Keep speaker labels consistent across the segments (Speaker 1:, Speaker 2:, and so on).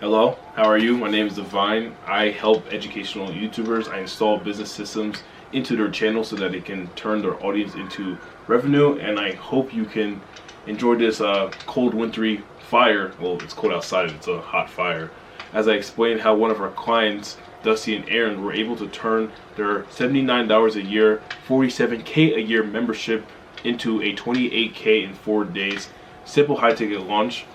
Speaker 1: Hello, how are you? My name is Divine. I help educational YouTubers. I install business systems into their channel so that they can turn their audience into revenue, and I hope you can enjoy this cold wintry fire. Well, it's cold outside, it's a hot fire. As I explain how one of our clients, Dusty and Erin, were able to turn their $79 a year, $47K a year membership into a $28K in 4 days. Simple high-ticket launch.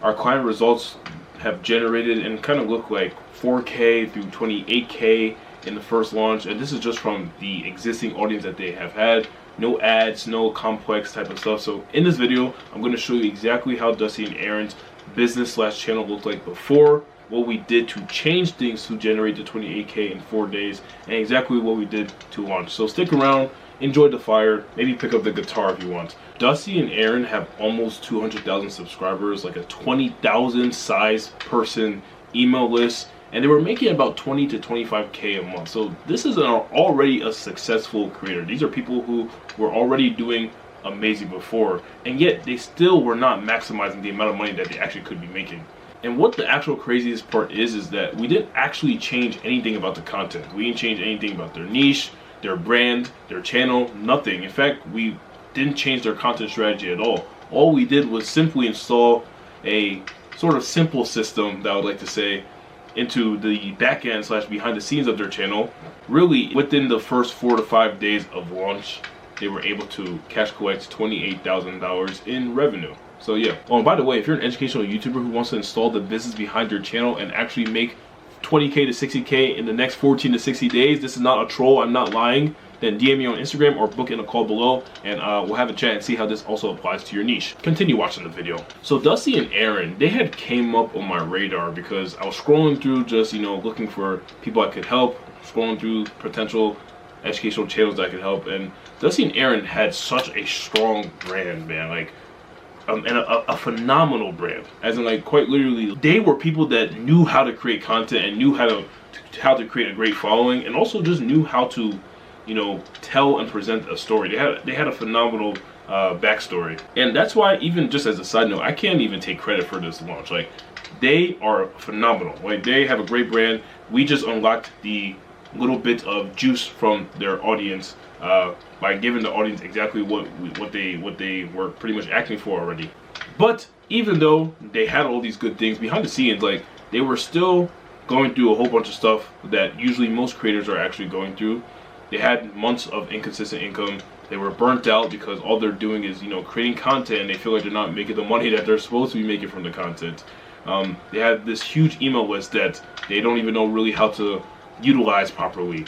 Speaker 1: Our client results have generated and kind of look like 4K through 28K in the first launch, and this is just from the existing audience that they have had. No ads, no complex type of stuff. So in this video, I'm going to show you exactly how Dusty and Erin's business/channel looked like before, what we did to change things to generate the 28K in 4 days, and exactly what we did to launch. So stick around, enjoy the fire, maybe pick up the guitar if you want. Dusty and Erin have almost 200,000 subscribers, like a 20,000 size person email list, and they were making about 20 to 25K a month. So this is already a successful creator. These are people who were already doing amazing before, and yet they still were not maximizing the amount of money that they actually could be making. And what the actual craziest part is that we didn't actually change anything about the content. We didn't change anything about their niche, their brand, their channel, nothing. In fact, we didn't change their content strategy at all. All we did was simply install a sort of simple system, that I would like to say, into the back end / behind the scenes of their channel. Really, within the first 4 to 5 days of launch, they were able to cash collect $28,000 in revenue. So yeah. Oh, and by the way, if you're an educational YouTuber who wants to install the business behind your channel and actually make 20K to 60K in the next 14 to 60 days, this is not a troll, I'm not lying, then DM me on Instagram or book in a call below, and we'll have a chat and see how this also applies to your niche. Continue watching the video. So Dusty and Erin, they had came up on my radar because I was scrolling through, just looking for people I could help, scrolling through potential educational channels that I could help, and Dusty and Erin had such a strong brand, man, like and a phenomenal brand, as in, like, quite literally, they were people that knew how to create content and knew how to create a great following, and also just knew how to tell and present a story. They had a phenomenal backstory, and that's why, even just as a side note, I can't even take credit for this launch. Like, they are phenomenal. Like, they have a great brand. We just unlocked the little bit of juice from their audience by giving the audience exactly what they were pretty much acting for already. But even though they had all these good things behind the scenes, like, they were still going through a whole bunch of stuff that usually most creators are actually going through. They had months of inconsistent income. They were burnt out because all they're doing is creating content, and they feel like they're not making the money that they're supposed to be making from the content. They had this huge email list that they don't even know really how to utilize properly.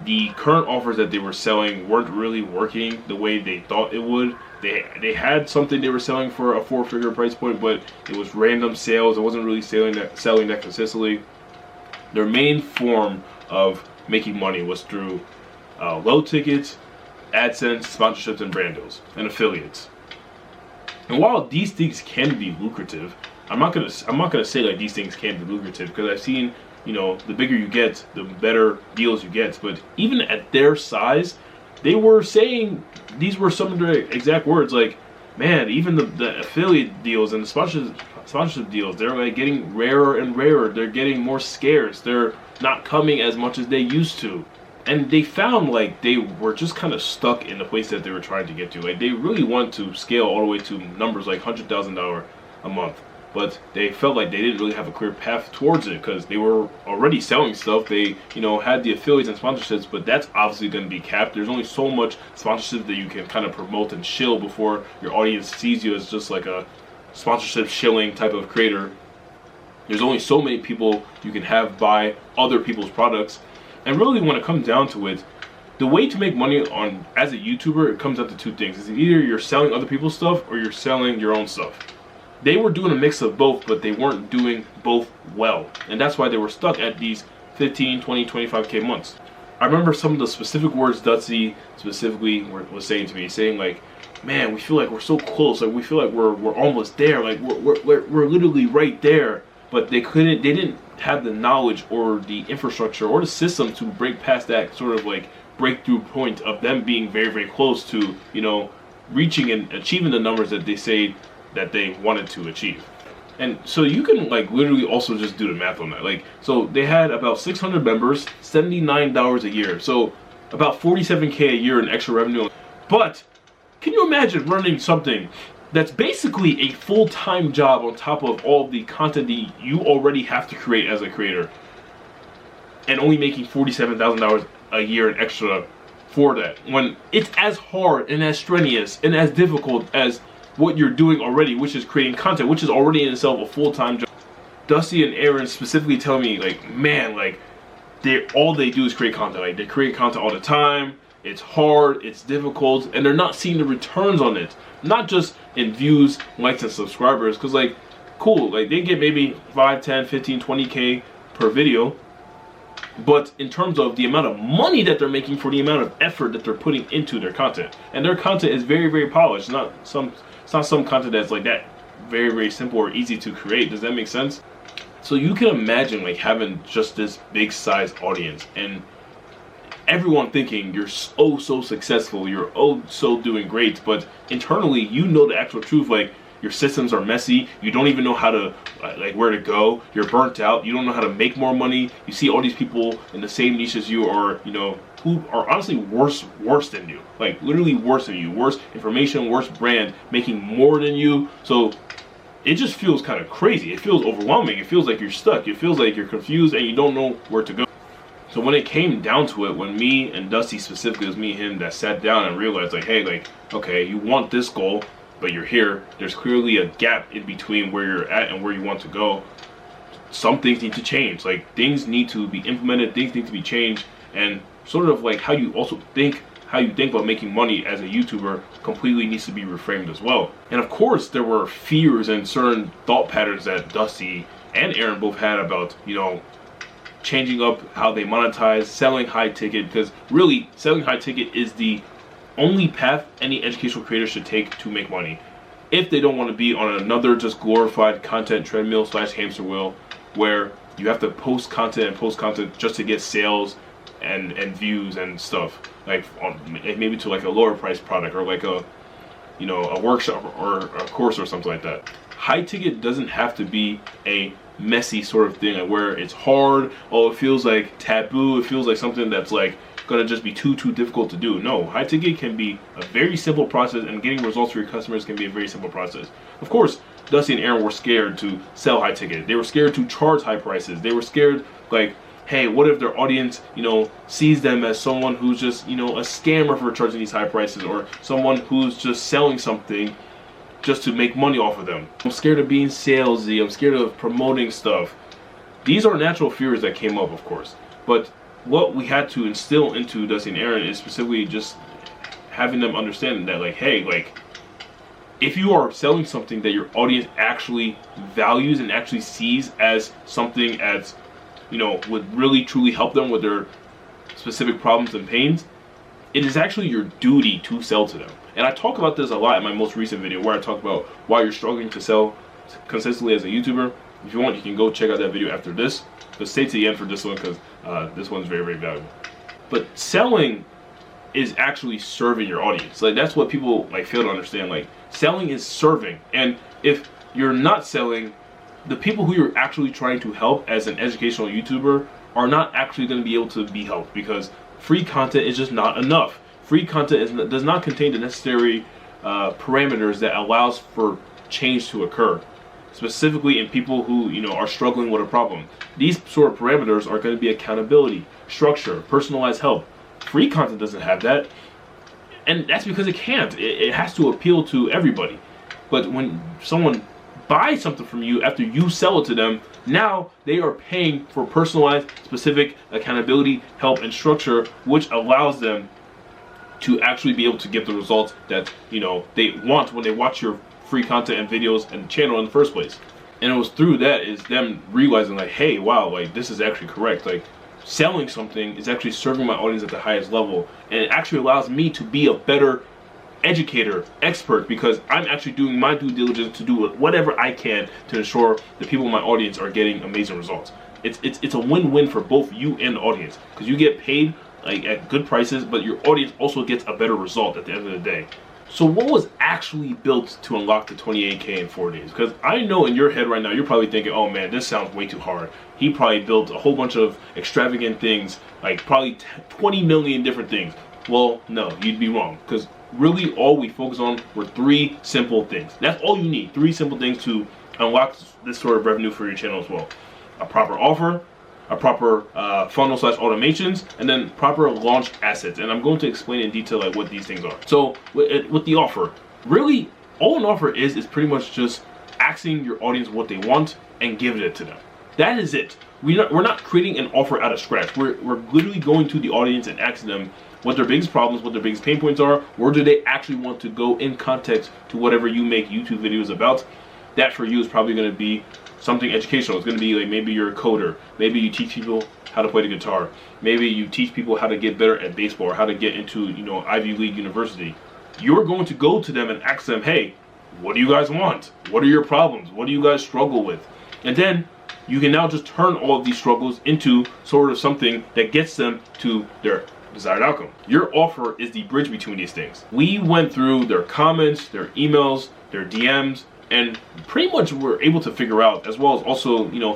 Speaker 1: The current offers that they were selling weren't really working the way they thought it would. They had something they were selling for a 4-figure price point, but it was random sales. It wasn't really selling that consistently. Their main form of making money was through low tickets, AdSense, sponsorships, and brand deals, and affiliates. And while these things can be lucrative, I'm not gonna say like these things can be lucrative, because I've seen the bigger you get, the better deals you get. But even at their size, they were saying, these were some of their exact words, like, man, even the affiliate deals and the sponsorship deals, they're like getting rarer and rarer. They're getting more scarce. They're not coming as much as they used to. And they found like they were just kind of stuck in the place that they were trying to get to. Like, they really want to scale all the way to numbers like $100,000 a month. But they felt like they didn't really have a clear path towards it, because they were already selling stuff. They, had the affiliates and sponsorships, but that's obviously going to be capped. There's only so much sponsorship that you can kind of promote and shill before your audience sees you as just like a sponsorship shilling type of creator. There's only so many people you can have buy other people's products. And really, when it comes down to it, the way to make money as a YouTuber, it comes down to two things. It's either you're selling other people's stuff or you're selling your own stuff. They were doing a mix of both, but they weren't doing both well. And that's why they were stuck at these 15, 20, 25K months. I remember some of the specific words Dusty specifically was saying to me, saying like, man, we feel like we're so close. Like, we feel like we're almost there. Like, we're literally right there. But they didn't have the knowledge or the infrastructure or the system to break past that sort of like breakthrough point of them being very, very close to, reaching and achieving the numbers that they say that they wanted to achieve. And so you can like literally also just do the math on that. Like, so they had about 600 members, $79 a year. So about 47K a year in extra revenue. But can you imagine running something that's basically a full-time job on top of all the content that you already have to create as a creator, and only making $47,000 a year in extra for that, when it's as hard and as strenuous and as difficult as what you're doing already, which is creating content, which is already in itself a full-time job. Dusty and Erin specifically tell me, like, man, like, all they do is create content. Like, they create content all the time. It's hard, it's difficult, and they're not seeing the returns on it. Not just in views, likes, and subscribers, because, like, cool, like, they get maybe 5, 10, 15, 20K per video, but in terms of the amount of money that they're making for the amount of effort that they're putting into their content. And their content is very, very polished. It's not some content that's like that very, very simple or easy to create. Does that make sense? So you can imagine like having just this big size audience and everyone thinking you're so successful, you're so doing great, but internally you know the actual truth. Like, your systems are messy, you don't even know how to like where to go, you're burnt out, you don't know how to make more money. You see all these people in the same niche as you, or you know, who are honestly worse than you, like literally worse than you, worse information, worse brand, making more than you. So it just feels kind of crazy. It feels overwhelming. It feels like you're stuck. It feels like you're confused and you don't know where to go. So when it came down to it, when me and Dusty specifically, it was me and him that sat down and realized, like, hey, like, okay, you want this goal, but you're here. There's clearly a gap in between where you're at and where you want to go. Some things need to change. Like, things need to be implemented, things need to be changed, and sort of like how you think about making money as a YouTuber completely needs to be reframed as well. And of course, there were fears and certain thought patterns that Dusty and Erin both had about, you know, changing up how they monetize, selling high ticket, because really selling high ticket is the only path any educational creator should take to make money, if they don't want to be on another just glorified content treadmill / hamster wheel where you have to post content just to get sales and views and stuff, like maybe to like a lower price product or like a, you know, a workshop or a course or something like that. High ticket doesn't have to be a messy sort of thing, like where it's hard, oh, it feels like taboo, it feels like something that's like gonna just be too difficult to do. No, high ticket can be a very simple process, and getting results for your customers can be a very simple process. Of course, Dusty and Erin were scared to sell high ticket. They were scared to charge high prices. They were scared, like, hey, what if their audience, you know, sees them as someone who's just, you know, a scammer for charging these high prices, or someone who's just selling something just to make money off of them. I'm scared of being salesy. I'm scared of promoting stuff. These are natural fears that came up, of course. But what we had to instill into Dusty and Erin is specifically just having them understand that, like, hey, like, if you are selling something that your audience actually values and actually sees as something as, you know, would really truly help them with their specific problems and pains, it is actually your duty to sell to them. And I talk about this a lot in my most recent video, where I talk about why you're struggling to sell consistently as a YouTuber. If you want, you can go check out that video after this, but stay to the end for this one, because this one's very, very valuable. But selling is actually serving your audience. Like, that's what people like fail to understand. Like, selling is serving, and if you're not selling, the people who you're actually trying to help as an educational YouTuber are not actually going to be able to be helped, because free content is just not enough. Free content does not contain the necessary parameters that allows for change to occur, specifically in people who, you know, are struggling with a problem. These sort of parameters are going to be accountability, structure, personalized help. Free content doesn't have that, and that's because it can't. It has to appeal to everybody. But when someone buys something from you after you sell it to them, now they are paying for personalized, specific accountability, help, and structure, which allows them to actually be able to get the results that, you know, they want when they watch your free content and videos and channel in the first place. And it was through that is them realizing, like, hey, wow, like, this is actually correct. Like, selling something is actually serving my audience at the highest level, and it actually allows me to be a better educator, expert, because I'm actually doing my due diligence to do whatever I can to ensure the people in my audience are getting amazing results. It's a win-win for both you and the audience, because you get paid like at good prices, but your audience also gets a better result at the end of the day. So what was actually built to unlock the 28K in 4 days? Because I know in your head right now, you're probably thinking, oh man, this sounds way too hard. He probably built a whole bunch of extravagant things, like probably 20 million different things. Well, no, you'd be wrong. Because really all we focus on were 3 simple things. That's all you need. 3 simple things to unlock this sort of revenue for your channel as well. A proper offer, a proper funnel / automations, and then proper launch assets. And I'm going to explain in detail like what these things are. So with the offer, really all an offer is pretty much just asking your audience what they want and giving it to them. That is it. We're not creating an offer out of scratch. We're literally going to the audience and asking them what their biggest problems, what their biggest pain points are, where do they actually want to go in context to whatever you make YouTube videos about. That for you is probably going to be something educational. It's going to be like maybe you're a coder, maybe you teach people how to play the guitar, maybe you teach people how to get better at baseball or how to get into, you know, Ivy League university. You're going to go to them and ask them, hey, what do you guys want? What are your problems? What do you guys struggle with? And then you can now just turn all of these struggles into sort of something that gets them to their desired outcome. Your offer is the bridge between these things. We went through their comments, their emails, their DMs, and pretty much we're able to figure out, as well as also, you know,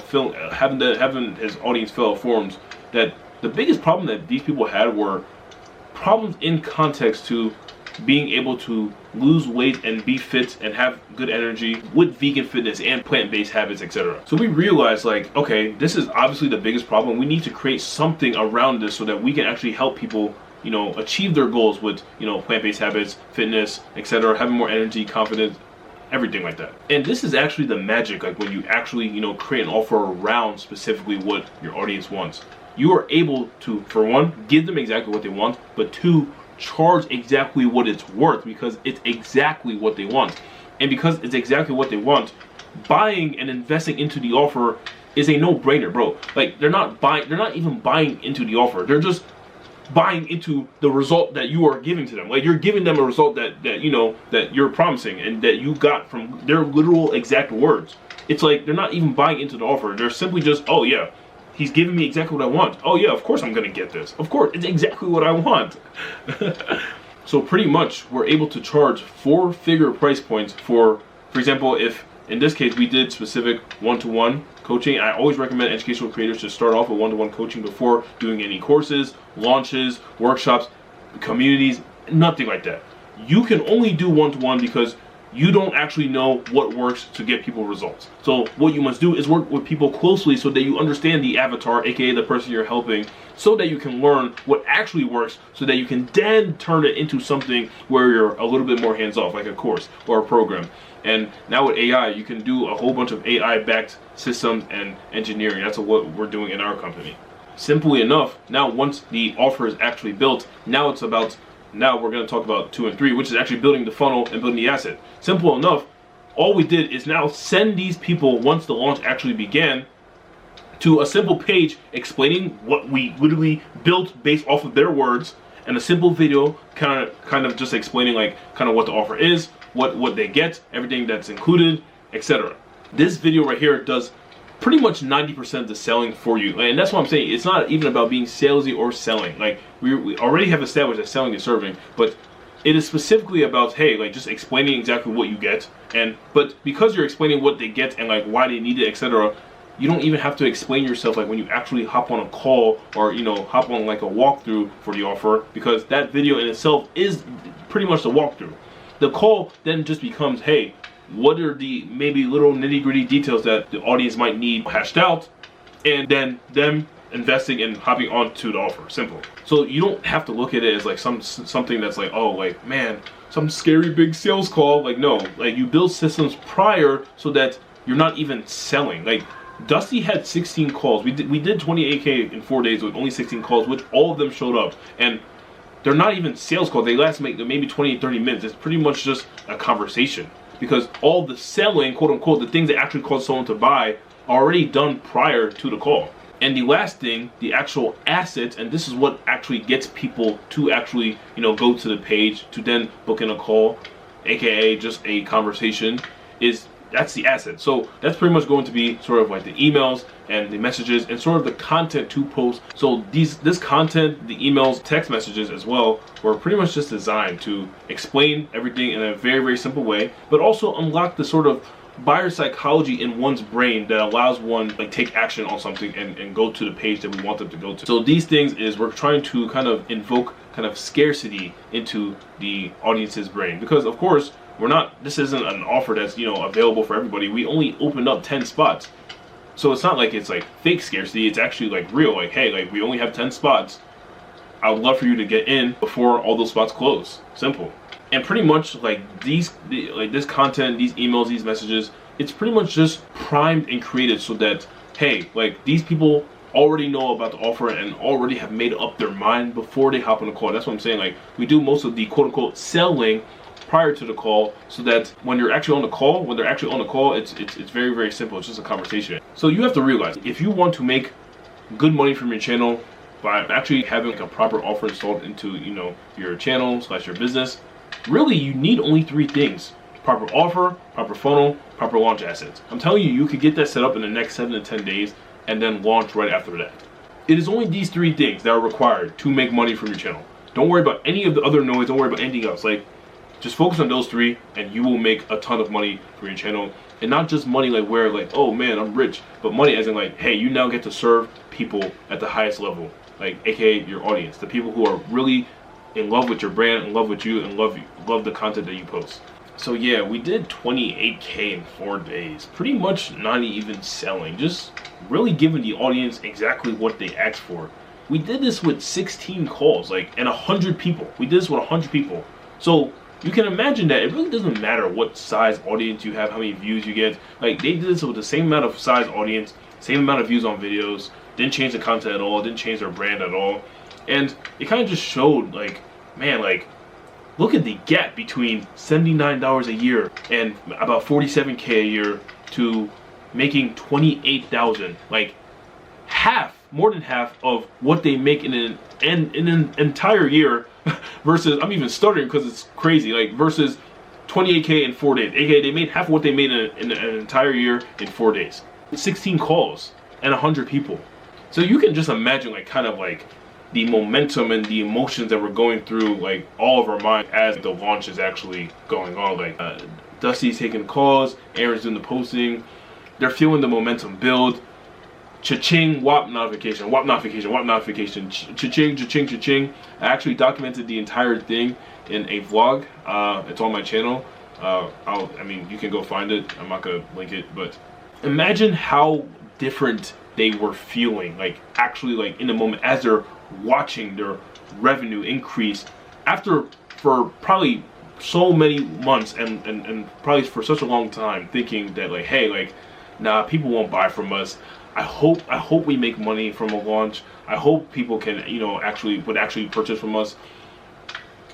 Speaker 1: having his audience fill out forms, that the biggest problem that these people had were problems in context to being able to lose weight and be fit and have good energy with vegan fitness and plant-based habits, etc. So we realized, like, okay, this is obviously the biggest problem. We need to create something around this so that we can actually help people, you know, achieve their goals with, you know, plant-based habits, fitness, etc., having more energy, confidence, everything like that. And this is actually the magic, like when you actually, you know, create an offer around specifically what your audience wants. You are able to, for one, give them exactly what they want, but 2, charge exactly what it's worth, because it's exactly what they want. And because it's exactly what they want, buying and investing into the offer is a no-brainer, bro. Like, they're not even buying into the offer. They're just buying into the result that you are giving to them. Like, you're giving them a result that you know, that you're promising and that you got from their literal exact words. It's like they're not even buying into the offer. They're simply just, oh yeah, he's giving me exactly what I want. Oh yeah, of course I'm gonna get this. Of course, it's exactly what I want. So pretty much we're able to charge 4-figure price points for example, if in this case we did specific one-to-one coaching. I always recommend educational creators to start off with one-to-one coaching before doing any courses, launches, workshops, communities, nothing like that. You can only do one-to-one because you don't actually know what works to get people results. So what you must do is work with people closely so that you understand the avatar, aka the person you're helping, so that you can learn what actually works, so that you can then turn it into something where you're a little bit more hands-off, like a course or a program. And now with AI, you can do a whole bunch of AI-backed systems and engineering. That's what we're doing in our company. Simply enough, now once the offer is actually built, now we're going to talk about 2 and 3, which is actually building the funnel and building the asset. Simple enough, all we did is now send these people, once the launch actually began, to a simple page explaining what we literally built based off of their words, and a simple video kind of just explaining like kind of what the offer is, what they get, everything that's included, etc. This video right here does pretty much 90% of the selling for you. And that's what I'm saying. It's not even about being salesy or selling. Like, we already have established that selling is serving, but it is specifically about, hey, like, just explaining exactly what you get. But because you're explaining what they get and like why they need it, etc., you don't even have to explain yourself like when you actually hop on a call or, you know, hop on like a walkthrough for the offer, because that video in itself is pretty much the walkthrough. The call then just becomes, hey, what are the maybe little nitty-gritty details that the audience might need hashed out, and then them investing and hopping onto the offer. Simple. So you don't have to look at it as like something that's like, oh, like, man, some scary big sales call. Like, no, like, you build systems prior so that you're not even selling. Like, Dusty had 16 calls. We did 28K in 4 days with only 16 calls, which all of them showed up. And they're not even sales calls. They last maybe 20, 30 minutes. It's pretty much just a conversation. Because all the selling, quote unquote, the things that actually cause someone to buy are already done prior to the call. And the last thing, the actual assets, and this is what actually gets people to actually, you know, go to the page to then book in a call, aka just a conversation, is That's the asset. So that's pretty much going to be sort of like the emails and the messages and sort of the content to post. So this content, the emails, text messages as well, were pretty much just designed to explain everything in a very, very simple way, but also unlock the sort of buyer psychology in one's brain that allows one like take action on something and go to the page that we want them to go to. So these things is we're trying to kind of invoke kind of scarcity into the audience's brain, because of course this isn't an offer that's, you know, available for everybody. We only opened up 10 spots. So it's not like it's like fake scarcity. It's actually like real, like, hey, like we only have 10 spots. I would love for you to get in before all those spots close. Simple. And pretty much like this content, these emails, these messages, it's pretty much just primed and created so that, hey, like these people already know about the offer and already have made up their mind before they hop on the call. That's what I'm saying. Like we do most of the quote unquote selling prior to the call, so that when you're actually on the call, it's very, very simple. It's just a conversation. So you have to realize, if you want to make good money from your channel by actually having like a proper offer installed into, you know, your channel / your business, really you need only 3 things: proper offer, proper funnel, proper launch assets. I'm telling you, you could get that set up in the next 7 to 10 days and then launch right after that. It is only these 3 things that are required to make money from your channel. Don't worry about any of the other noise. Don't worry about anything else. Like, just focus on those 3 and you will make a ton of money for your channel. And not just money like where like, oh man, I'm rich, but money as in like, hey, you now get to serve people at the highest level, like aka your audience, the people who are really in love with your brand, in love with you, and love the content that you post. So yeah, we did 28K in 4 days, pretty much not even selling, just really giving the audience exactly what they asked for. We did this with 16 calls, like, and 100 people. We did this with 100 people. So you can imagine that it really doesn't matter what size audience you have, how many views you get. Like, they did this with the same amount of size audience, same amount of views on videos, didn't change the content at all, didn't change their brand at all. And it kind of just showed, like, man, like, look at the gap between $79 a year and about 47K a year to making 28,000. Like, more than half of what they make in an entire year versus, I'm even stuttering because it's crazy, like versus 28K in 4 days. AKA they made half of what they made in an entire year in 4 days. 16 calls and 100 people. So you can just imagine like kind of like the momentum and the emotions that we're going through like all of our minds as the launch is actually going on. Like Dusty's taking calls, Erin's doing the posting, they're feeling the momentum build. Cha-ching, WAP notification, WAP notification, WAP notification, cha-ching, cha-ching, cha-ching. I actually documented the entire thing in a vlog. It's on my channel. I mean, you can go find it. I'm not gonna link it, but imagine how different they were feeling, like actually like in the moment as they're watching their revenue increase after for probably so many months and probably for such a long time thinking that like, hey, like, nah, people won't buy from us. I hope we make money from a launch. I hope people can, you know, would actually purchase from us.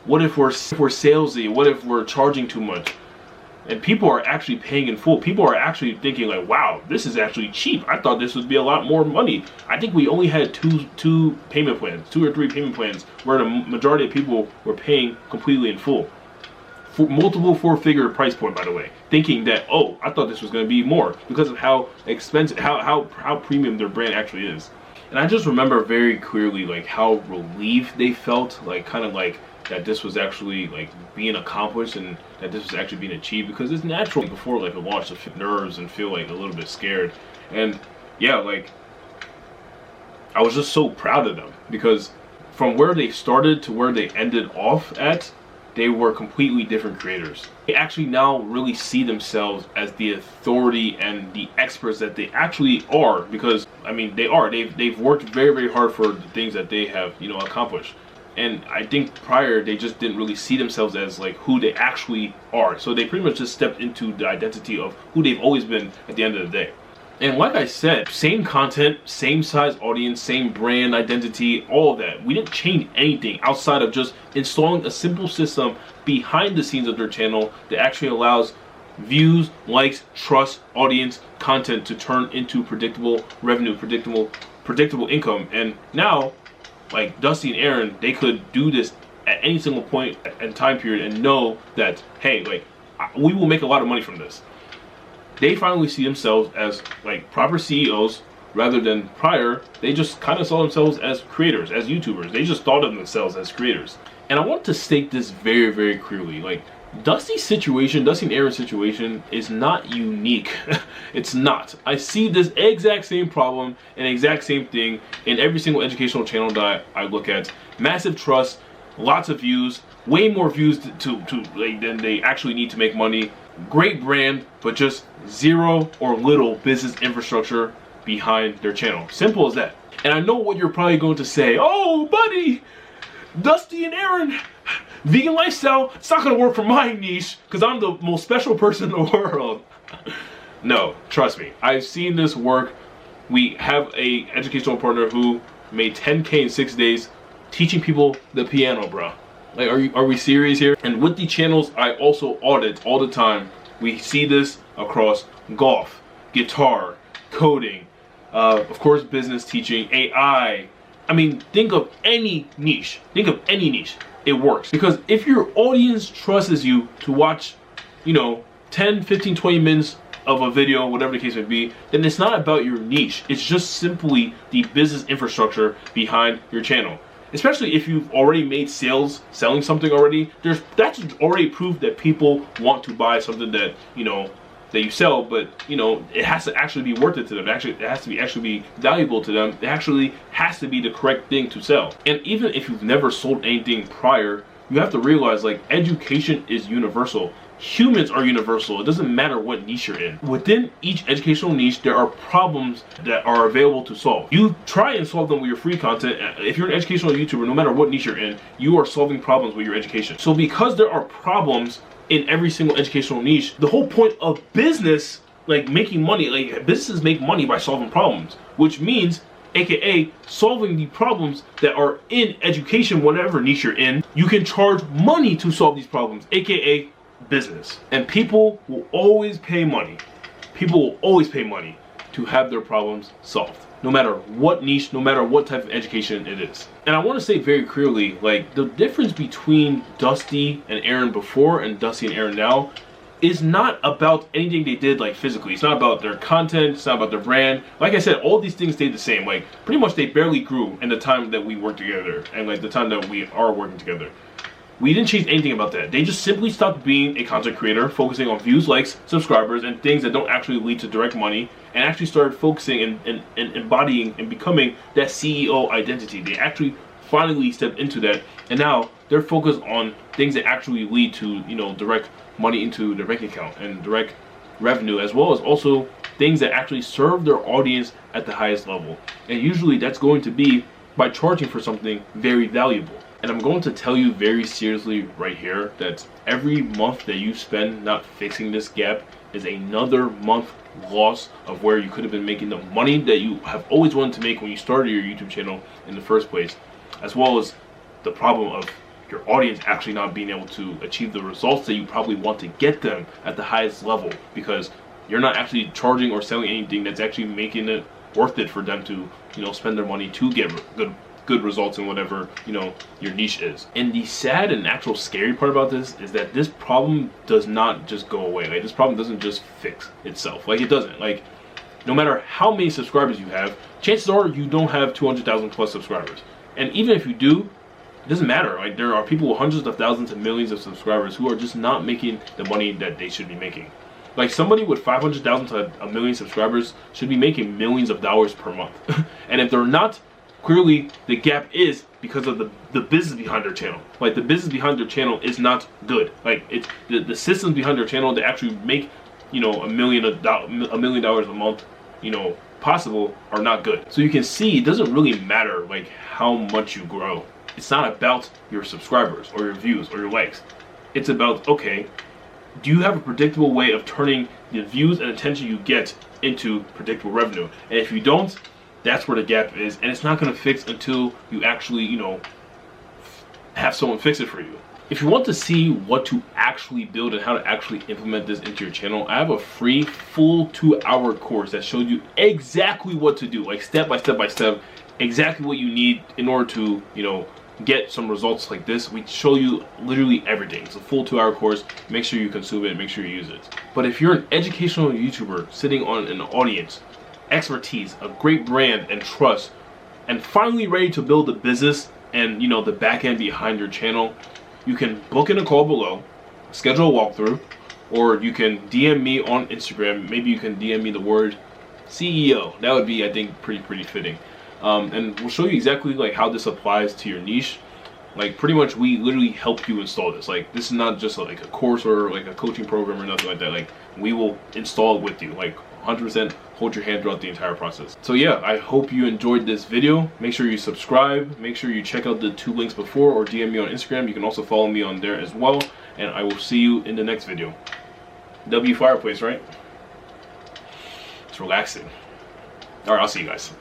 Speaker 1: What if we're salesy? What if we're charging too much? And people are actually paying in full. People are actually thinking like, wow, this is actually cheap. I thought this would be a lot more money. I think we only had two payment plans, 2 or 3 payment plans, where the majority of people were paying completely in full. For multiple 4-figure price point, by the way, thinking that, oh, I thought this was going to be more because of how expensive, how premium their brand actually is. And I just remember very clearly like how relieved they felt, like kind of like that this was actually like being accomplished and that this was actually being achieved, because it's natural before like a launch to feel nerves and feel like a little bit scared. And yeah, like I was just so proud of them, because from where they started to where they ended off at, they were completely different creators. They actually now really see themselves as the authority and the experts that they actually are, because I mean they are. They've worked very, very hard for the things that they have, you know, accomplished. And I think prior they just didn't really see themselves as like who they actually are. So they pretty much just stepped into the identity of who they've always been at the end of the day. And like I said, same content, same size audience, same brand identity, all of that. We didn't change anything outside of just installing a simple system behind the scenes of their channel that actually allows views, likes, trust, audience, content to turn into predictable revenue, predictable income. And now, like Dusty and Erin, they could do this at any single point and time period and know that, hey, like, we will make a lot of money from this. they finally see themselves as like proper CEOs rather than prior. They just kind of saw themselves as creators, as YouTubers. They just thought of themselves as creators. And I want to state this very, very clearly. Like, Dusty and Erin's situation is not unique. It's not. I see this exact same problem and exact same thing in every single educational channel that I look at. Massive trust, lots of views, way more views than they actually need to make money. Great brand, but just zero or little business infrastructure behind their channel. Simple as that. And I know what you're probably going to say. Oh, buddy, Dusty and Erin, vegan lifestyle, it's not gonna work for my niche because I'm the most special person in the world. No, trust me, I've seen this work. We have a educational partner who made 10K in 6 days teaching people the piano, bro. Like, are we serious here? And with the channels I also audit all the time, we see this across golf, guitar, coding, of course business teaching, AI. I mean, think of any niche. It works. Because if your audience trusts you to watch, 10, 15, 20 minutes of a video, whatever the case may be, then it's not about your niche. It's just simply the business infrastructure behind your channel. Especially if you've already made sales, selling something already, that's already proof that people want to buy something that, that you sell, but it has to actually be worth it to them. Actually, it has to actually be valuable to them. It actually has to be the correct thing to sell. And even if you've never sold anything prior, you have to realize, like, education is universal. Humans are universal. It doesn't matter what niche you're in. Within each educational niche, there are problems that are available to solve. You try and solve them with your free content. If you're an educational YouTuber, no matter what niche you're in, you are solving problems with your education. So because there are problems in every single educational niche, the whole point of business, like making money, like businesses make money by solving problems, which means, aka solving the problems that are in education, whatever niche you're in, you can charge money to solve these problems, aka business. And people will always pay money. People will always pay money to have their problems solved, no matter what niche, no matter what type of education it is. And I want to say very clearly, like, the difference between Dusty and Erin before and Dusty and Erin now is not about anything they did, like, physically. It's not about their content, it's not about their brand. Like I said, all these things stayed the same. Like, pretty much they barely grew in the time that we worked together and like the time that we are working together. We didn't change anything about that. They just simply stopped being a content creator, focusing on views, likes, subscribers, and things that don't actually lead to direct money, and actually started focusing and embodying and becoming that CEO identity. They actually finally stepped into that, and now they're focused on things that actually lead to, direct money into their bank account and direct revenue, as well as also things that actually serve their audience at the highest level. And usually that's going to be by charging for something very valuable. And I'm going to tell you very seriously right here that every month that you spend not fixing this gap is another month loss of where you could have been making the money that you have always wanted to make when you started your YouTube channel in the first place, as well as the problem of your audience actually not being able to achieve the results that you probably want to get them at the highest level, because you're not actually charging or selling anything that's actually making it worth it for them to, spend their money to get good results in whatever your niche is. And the sad and actual scary part about this is that this problem does not just go away. Like, this problem doesn't just fix itself. Like, it doesn't. Like, no matter how many subscribers you have, chances are you don't have 200,000 plus subscribers. And even if you do, it doesn't matter. Like, there are people with hundreds of thousands and millions of subscribers who are just not making the money that they should be making. Like, somebody with 500,000 to a million subscribers should be making millions of dollars per month. And if they're not, clearly the gap is because of the business behind their channel. Like, the business behind their channel is not good. Like, it's the systems behind their channel that actually make $1 million a month possible are not good. So you can see it doesn't really matter like how much you grow. It's not about your subscribers or your views or your likes. It's about, okay, do you have a predictable way of turning the views and attention you get into predictable revenue? And if you don't, that's where the gap is, and it's not going to fix until you actually, have someone fix it for you. If you want to see what to actually build and how to actually implement this into your channel, I have a free full 2-hour course that shows you exactly what to do, like step by step by step, exactly what you need in order to, get some results like this. We show you literally everything. It's a full 2-hour course. Make sure you consume it, make sure you use it. But if you're an educational YouTuber sitting on an audience, expertise, a great brand and trust, and finally ready to build a business and the back end behind your channel, you can book in a call below, schedule a walkthrough, or you can DM me on Instagram. Maybe you can DM me the word CEO. That would be, I think, pretty fitting. And we'll show you exactly like how this applies to your niche. Like pretty much we literally help you install this. Like this is not just like a course or like a coaching program or nothing like that. Like we will install it with you, like 100% hold your hand throughout the entire process. So yeah, I hope you enjoyed this video. Make sure you subscribe, make sure you check out the 2 links before, or DM me on Instagram. You can also follow me on there as well, and I will see you in the next video. W fireplace, right? It's relaxing. All right, I'll see you guys.